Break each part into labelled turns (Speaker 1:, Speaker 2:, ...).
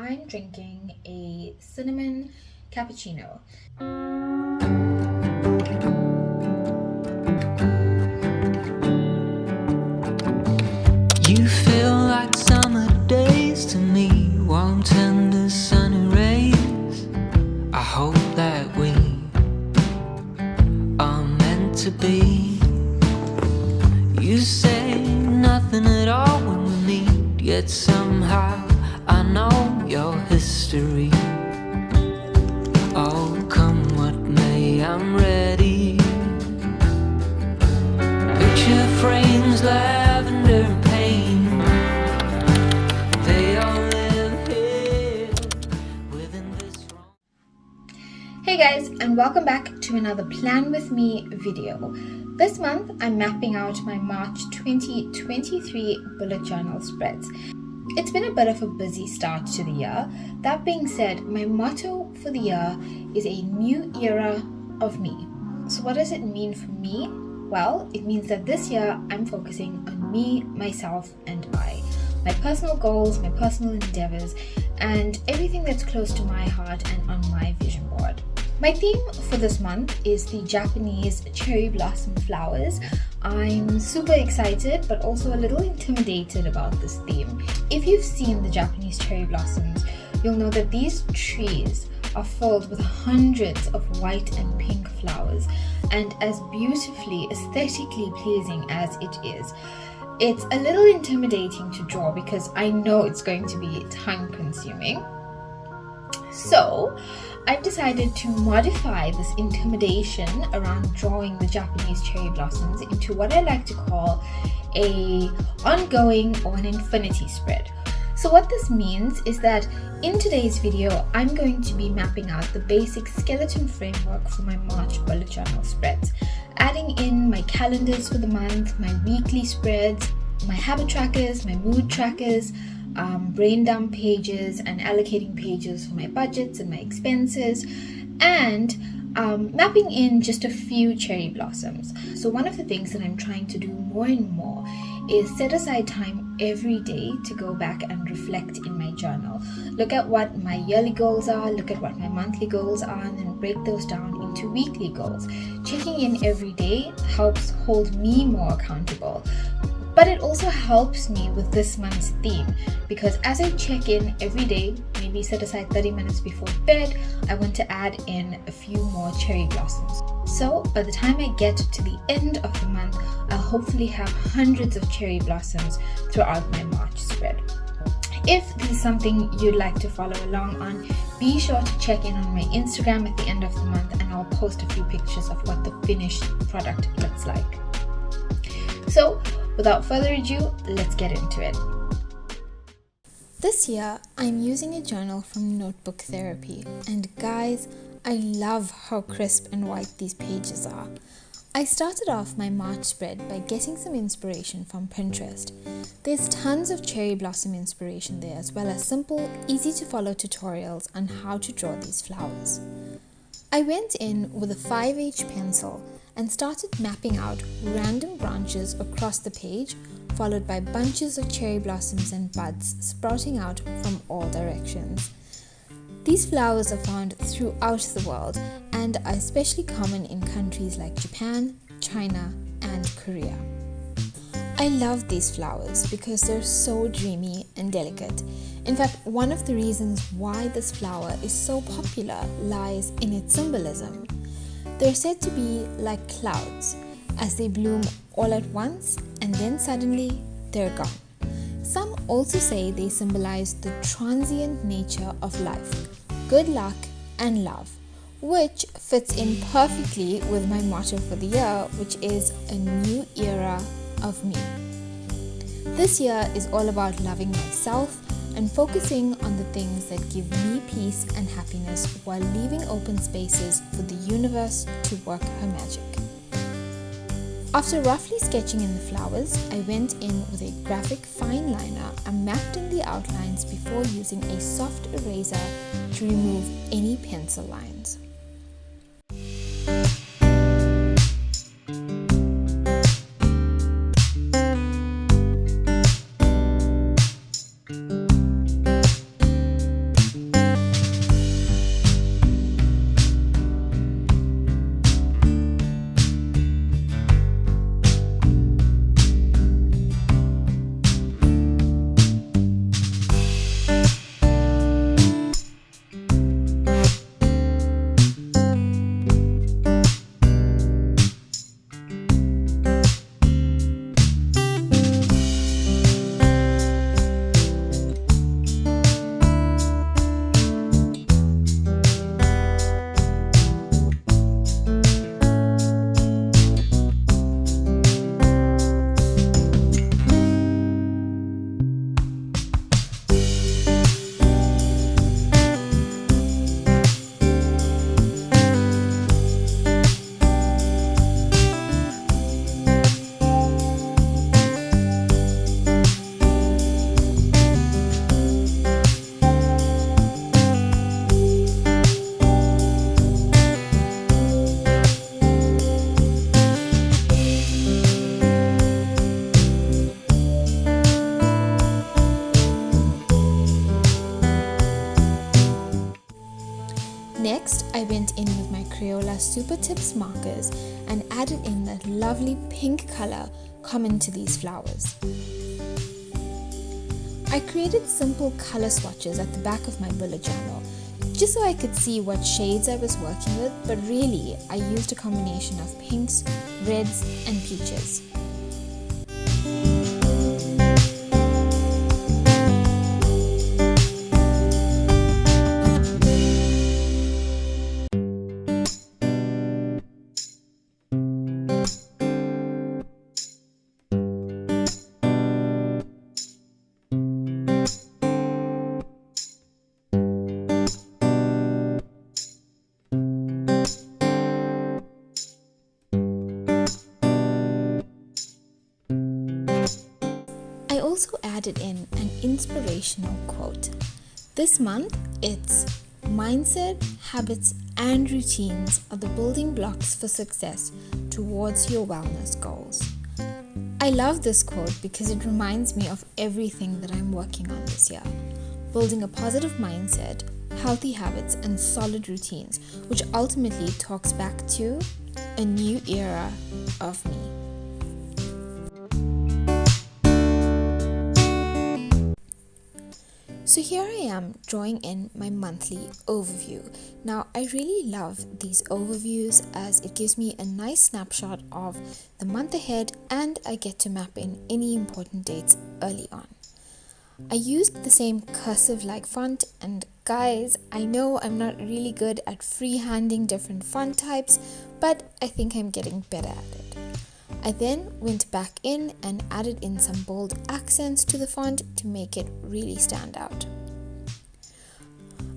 Speaker 1: I'm drinking a cinnamon cappuccino.
Speaker 2: You feel like summer days to me, warm, tender, sunny rays. I hope that we are meant to be. You say nothing at all when we meet, yet somehow I know your history. Oh, come what may, I'm ready. Picture frames, lavender and pain, they all live here within this room.
Speaker 1: Hey guys, and welcome back to another Plan With Me video. This month, I'm mapping out my March 2023 bullet journal spreads. It's been a bit of a busy start to the year. That being said, my motto for the year is a new era of me. So what does it mean for me? Well, it means that this year I'm focusing on me, myself, and I. My personal goals, my personal endeavors, and everything that's close to my heart and on my vision board. My theme for this month is the Japanese cherry blossom flowers. I'm super excited but also a little intimidated about this theme. If you've seen the Japanese cherry blossoms, you'll know that these trees are filled with hundreds of white and pink flowers, and as beautifully, aesthetically pleasing as it is, it's a little intimidating to draw because I know it's going to be time consuming. So I've decided to modify this intimidation around drawing the Japanese cherry blossoms into what I like to call a ongoing or an infinity spread. So what this means is that in today's video, I'm going to be mapping out the basic skeleton framework for my March bullet journal spreads, adding in my calendars for the month, my weekly spreads, my habit trackers, my mood trackers, brain dump pages, and allocating pages for my budgets and my expenses, and mapping in just a few cherry blossoms. So one of the things that I'm trying to do more and more is set aside time every day to go back and reflect in my journal. Look at what my yearly goals are, look at what my monthly goals are, and then break those down into weekly goals. Checking in every day helps hold me more accountable. But it also helps me with this month's theme, because as I check in every day, maybe set aside 30 minutes before bed, I want to add in a few more cherry blossoms. So by the time I get to the end of the month, I'll hopefully have hundreds of cherry blossoms throughout my March spread. If this is something you'd like to follow along on, be sure to check in on my Instagram at the end of the month, and I'll post a few pictures of what the finished product looks like. So without further ado, let's get into it. This year, I'm using a journal from Notebook Therapy, and guys, I love how crisp and white these pages are. I started off my March spread by getting some inspiration from Pinterest. There's tons of cherry blossom inspiration there, as well as simple, easy to follow tutorials on how to draw these flowers. I went in with a 5H pencil and started mapping out random branches across the page, followed by bunches of cherry blossoms and buds sprouting out from all directions. These flowers are found throughout the world and are especially common in countries like Japan, China, and Korea. I love these flowers because they're so dreamy and delicate. In fact, one of the reasons why this flower is so popular lies in its symbolism. They're said to be like clouds, as they bloom all at once and then suddenly they're gone. Some also say they symbolize the transient nature of life, good luck and love, which fits in perfectly with my motto for the year, which is a new era of me. This year is all about loving myself and focusing on the things that give me peace and happiness while leaving open spaces for the universe to work her magic. After roughly sketching in the flowers, I went in with a graphic fine liner and mapped in the outlines before using a soft eraser to remove any pencil lines. Next, I went in with my Crayola Super Tips markers and added in that lovely pink color common to these flowers. I created simple color swatches at the back of my bullet journal, just so I could see what shades I was working with, but really I used a combination of pinks, reds, and peaches. I also added in an inspirational quote. This month, it's mindset, habits, and routines are the building blocks for success towards your wellness goals. I love this quote because it reminds me of everything that I'm working on this year. Building a positive mindset, healthy habits, and solid routines, which ultimately talks back to a new era of me. So here I am drawing in my monthly overview. Now I really love these overviews as it gives me a nice snapshot of the month ahead and I get to map in any important dates early on. I used the same cursive-like font, and guys, I know I'm not really good at freehanding different font types, but I think I'm getting better at it. I then went back in and added in some bold accents to the font to make it really stand out.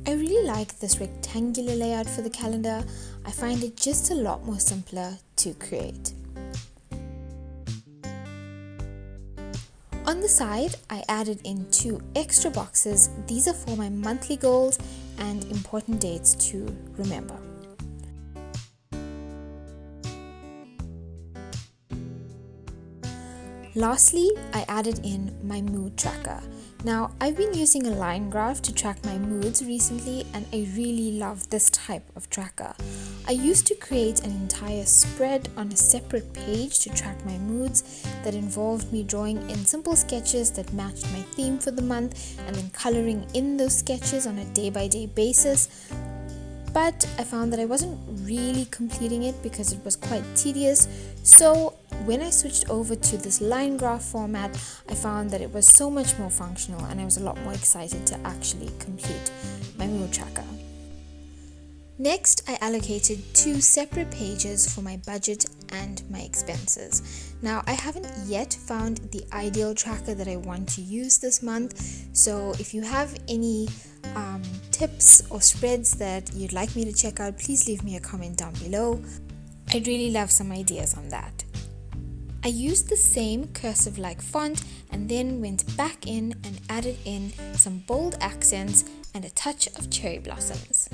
Speaker 1: I really like this rectangular layout for the calendar. I find it just a lot more simpler to create. On the side, I added in 2 extra boxes. These are for my monthly goals and important dates to remember. Lastly, I added in my mood tracker. Now, I've been using a line graph to track my moods recently, and I really love this type of tracker. I used to create an entire spread on a separate page to track my moods that involved me drawing in simple sketches that matched my theme for the month and then coloring in those sketches on a day-by-day basis. But I found that I wasn't really completing it because it was quite tedious. So when I switched over to this line graph format, I found that it was so much more functional and I was a lot more excited to actually complete my mood tracker. Next, I allocated 2 separate pages for my budget and my expenses. Now, I haven't yet found the ideal tracker that I want to use this month, so if you have any tips or spreads that you'd like me to check out, please leave me a comment down below. I'd really love some ideas on that. I used the same cursive-like font and then went back in and added in some bold accents and a touch of cherry blossoms.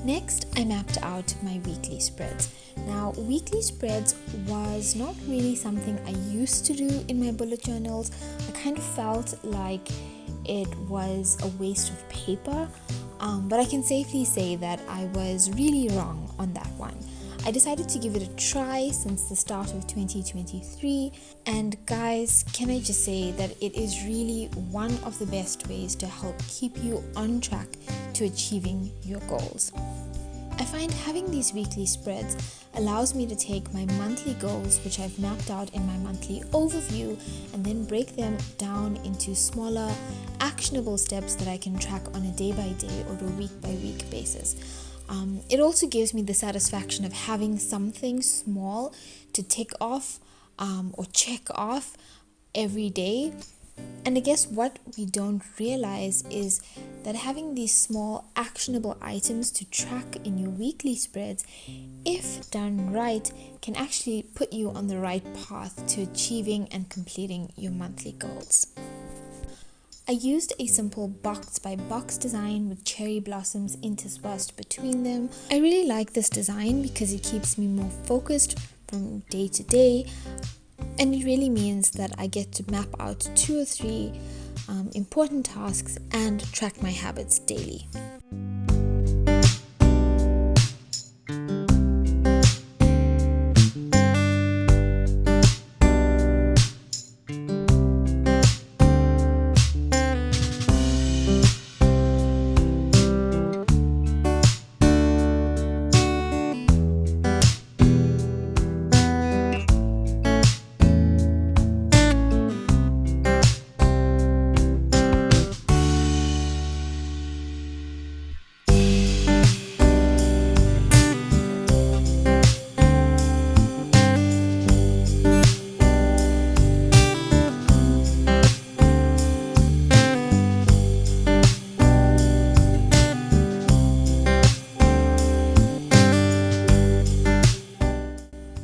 Speaker 1: Next, I mapped out my weekly spreads. Now, weekly spreads was not really something I used to do in my bullet journals. I kind of felt like it was a waste of paper, but I can safely say that I was really wrong on that one. I decided to give it a try since the start of 2023, and guys, can I just say that it is really one of the best ways to help keep you on track to achieving your goals. I find having these weekly spreads allows me to take my monthly goals, which I've mapped out in my monthly overview, and then break them down into smaller, actionable steps that I can track on a day-by-day or a week-by-week basis. It also gives me the satisfaction of having something small to tick off or check off every day. And I guess what we don't realize is that having these small actionable items to track in your weekly spreads, if done right, can actually put you on the right path to achieving and completing your monthly goals. I used a simple box by box design with cherry blossoms interspersed between them. I really like this design because it keeps me more focused from day to day, and it really means that I get to map out 2 or 3 important tasks and track my habits daily.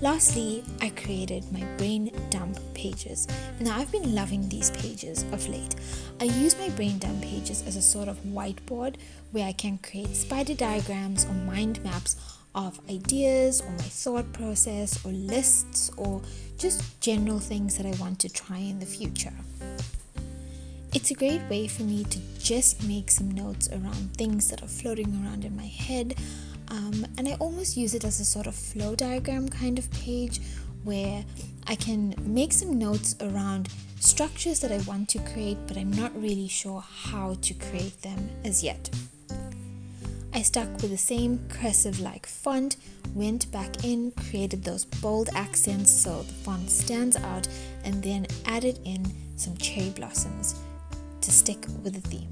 Speaker 1: Lastly, I created my brain dump pages. Now, I've been loving these pages of late. I use my brain dump pages as a sort of whiteboard where I can create spider diagrams or mind maps of ideas or my thought process or lists or just general things that I want to try in the future. It's a great way for me to just make some notes around things that are floating around in my head. And I almost use it as a sort of flow diagram kind of page where I can make some notes around structures that I want to create, but I'm not really sure how to create them as yet. I stuck with the same cursive-like font, went back in, created those bold accents so the font stands out, and then added in some cherry blossoms to stick with the theme.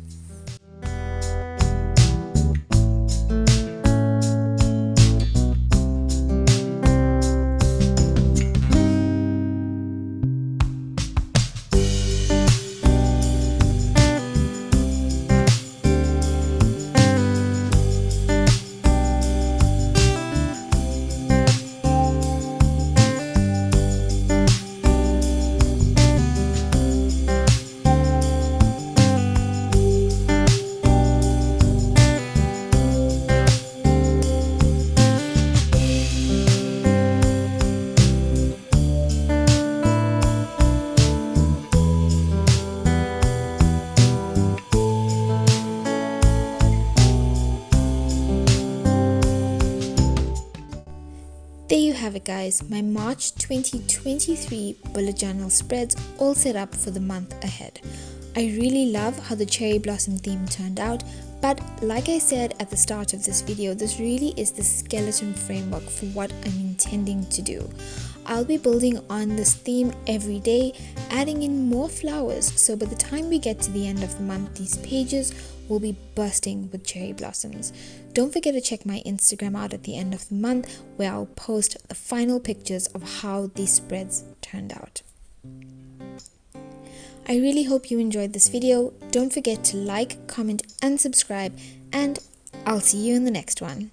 Speaker 1: There you have it, guys, my March 2023 bullet journal spreads all set up for the month ahead. I really love how the cherry blossom theme turned out, but like I said at the start of this video, this really is the skeleton framework for what I'm intending to do. I'll be building on this theme every day, adding in more flowers, so by the time we get to the end of the month, these pages will be bursting with cherry blossoms. Don't forget to check my Instagram out at the end of the month, where I'll post the final pictures of how these spreads turned out. I really hope you enjoyed this video. Don't forget to like, comment, and subscribe, and I'll see you in the next one.